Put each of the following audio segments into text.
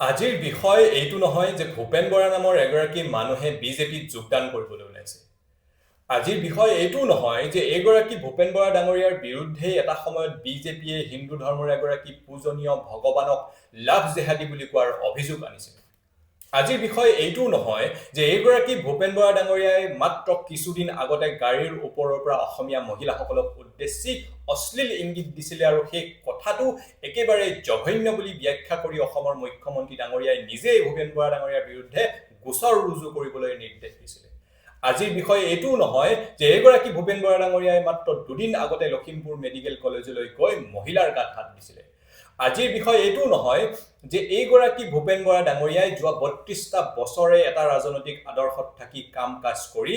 আজিৰ বিষয় এইটো নহয় যে ভূপেন বৰা নামৰ এগৰাকী মানুহে বিজেপিত যোগদান কৰিবলৈ ওলাইছে। আজিৰ বিষয় এইটো নহয় যে এইগৰাকী ভূপেন বৰা ডাঙৰীয়াৰ বিৰুদ্ধে এটা সময়ত বিজেপিয়ে হিন্দু ধৰ্মৰ এগৰাকী পূজনীয় ভগৱানক লাভ জেহাদী বুলি কোৱাৰ অভিযোগ আনিছিল। আজিৰ বিষয় এইটো নহয় যে এইগৰাকী ভূপেন বৰা ডাঙৰীয়াই মাত্ৰ কিছুদিন আগতে গাড়ীৰ ওপৰৰ পৰা অসমীয়া মহিলাসকলক উদ্দেশ্যি অশ্লীল ইংগিত দিছিলে আৰু সেই কথাটো একেবাৰে জঘন্য বুলি ব্যাখ্যা কৰি অসমৰ মুখ্যমন্ত্ৰী ডাঙৰীয়াই নিজেই ভূপেন বৰা ডাঙৰীয়াৰ বিৰুদ্ধে গোচৰ ৰুজু কৰিবলৈ নিৰ্দেশ দিছিলে। আজিৰ বিষয় এইটোও নহয় যে এইগৰাকী ভূপেন বৰা ডাঙৰীয়াই মাত্ৰ দুদিন আগতে লখিমপুৰ মেডিকেল কলেজলৈ গৈ মহিলাৰ গাত হাত দিছিলে। আজিৰ বিষয় এইটো নহয় যে এইগৰাকী ভূপেন বৰা ডাঙৰীয়াই যোৱা ৩২টা বছৰে এটা ৰাজনৈতিক আদৰ্শত থাকি কাম কাজ কৰি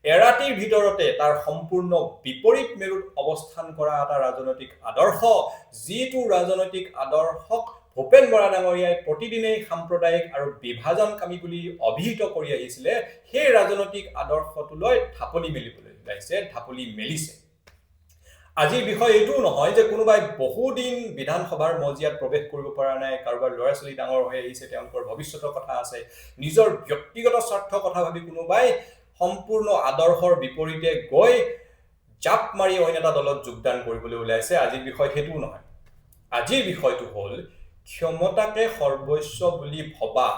এৰাতিৰ ভিতৰতে তাৰ সম্পূৰ্ণ বিপৰীত মেৰুত অৱস্থান কৰা এটা ৰাজনৈতিক আদৰ্শ, যিটো ৰাজনৈতিক আদৰ্শক ভূপেন বৰা ডাঙৰীয়াই প্ৰতিদিনেই সাম্প্ৰদায়িক আৰু বিভাজনকামী বুলি অভিহিত কৰি আহিছিলে, সেই ৰাজনৈতিক আদৰ্শটোলৈ ঢাপলি মেলিবলৈ ওলাইছে, ঢাপলি মেলিছে। আজিৰ বিষয় এইটোও নহয় যে কোনোবাই বহুদিন বিধানসভাৰ মজিয়াত প্ৰৱেশ কৰিব পৰা নাই, কাৰোবাৰ ল'ৰা ছোৱালী ডাঙৰ হৈ আহিছে, তেওঁলোকৰ ভৱিষ্যতৰ কথা আছে, নিজৰ ব্যক্তিগত স্বাৰ্থৰ কথা ভাবি কোনোবাই সম্পূৰ্ণ আদৰ্শৰ বিপৰীতে গৈ জাপ মাৰি অইন এটা দলত যোগদান কৰিবলৈ ওলাইছে। আজিৰ বিষয় সেইটোও নহয়। আজিৰ বিষয়টো হ'ল ক্ষমতাকে সৰ্বস্ব বুলি ভবা,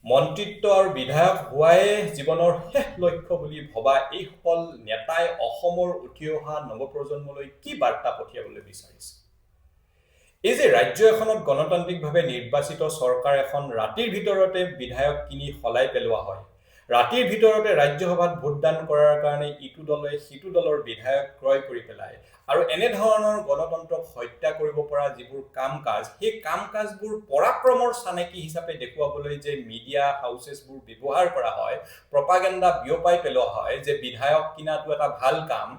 মন্ত্ৰিত্ব আৰু বিধায়ক হোৱাই জীৱনৰ শেষ লক্ষ্য বুলি ভবা এইসকল নেতাই অসমৰ উঠি অহা নৱপ্ৰজন্মলৈ কি বাৰ্তা পঠিয়াবলৈ বিচাৰিছে? এই যে ৰাজ্য এখনত গণতান্ত্ৰিকভাৱে নিৰ্বাচিত চৰকাৰ এখন ৰাতিৰ ভিতৰতে বিধায়ক কিনি সলাই পেলোৱা হয়, ৰাতিৰ ভিতৰতে ৰাজ্যসভাত ভোটদান কৰাৰ কাৰণে ইটো দলে সিটো দলৰ বিধায়ক ক্ৰয় কৰি পেলায়, আৰু এনেধৰণৰ গণতন্ত্ৰক হত্যা কৰিব পৰা যিবোৰ কাম কাজ, সেই কাম কাজবোৰ পৰাক্ৰমৰ চানেকি হিচাপে দেখুৱাবলৈ যে মিডিয়া হাউচেছবোৰ ব্যৱহাৰ কৰা হয়, প্ৰপাগেণ্ডা বিয়পাই পেলোৱা হয় যে বিধায়ক কিনাটো এটা ভাল কাম,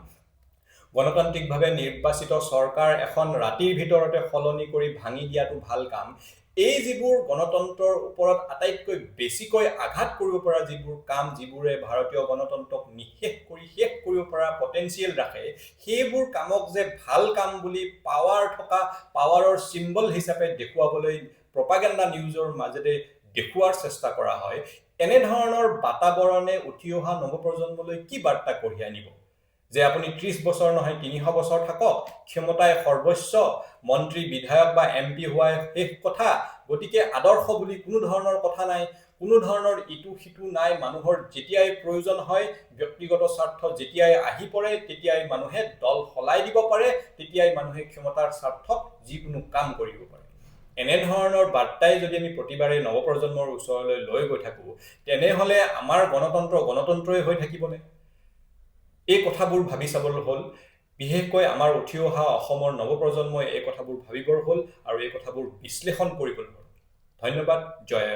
গণতান্ত্ৰিকভাৱে নিৰ্বাচিত চৰকাৰ এখন ৰাতিৰ ভিতৰতে সলনি কৰি ভাঙি দিয়াটো ভাল কাম, এই যিবোৰ গণতন্ত্ৰৰ ওপৰত আটাইতকৈ বেছিকৈ আঘাত কৰিব পৰা যিবোৰ কাম, যিবোৰে ভাৰতীয় গণতন্ত্ৰক নিঃশেষ কৰি শেষ কৰিব পৰা পটেঞ্চিয়েল ৰাখে, সেইবোৰ কামক যে ভাল কাম বুলি পাৱাৰৰ চিম্বল হিচাপে দেখুৱাবলৈ প্ৰপাগেণ্ডা নিউজৰ মাজেৰে দেখুওৱাৰ চেষ্টা কৰা হয়, এনেধৰণৰ বাতাবৰণে উঠি অহা নৱপ্ৰজন্মলৈ কি বাৰ্তা কঢ়িয়াই নিব? যে আপুনি ৩০ বছৰ নহয় ৩০০ বছৰ থাকক, ক্ষমতাই সৰ্বস্ব, মন্ত্ৰী বিধায়ক বা MP হোৱাই শেষ কথা, গতিকে আদৰ্শ বুলি কোনো ধৰণৰ কথা নাই, কোনো ধৰণৰ ইটো সিটো নাই, মানুহৰ যেতিয়াই প্ৰয়োজন হয়, ব্যক্তিগত স্বাৰ্থ যেতিয়াই আহি পৰে, তেতিয়াই মানুহে দল সলাই দিব পাৰে, তেতিয়াই মানুহে ক্ষমতাৰ স্বাৰ্থত যিকোনো কাম কৰিব পাৰে। এনেধৰণৰ বাৰ্তাই যদি আমি প্ৰতিবাৰে নৱপ্ৰজন্মৰ ওচৰলৈ লৈ গৈ থাকো, তেনেহলে আমাৰ গণতন্ত্ৰই হৈ থাকিবনে? এই কথাবোৰ ভাবি চাবলৈ হ'ল, বিশেষকৈ আমাৰ উঠি অহা অসমৰ নৱপ্ৰজন্মই এই কথাবোৰ ভাবিবৰ হ'ল আৰু এই কথাবোৰ বিশ্লেষণ কৰিবলৈ হ'ল। ধন্যবাদ। জয়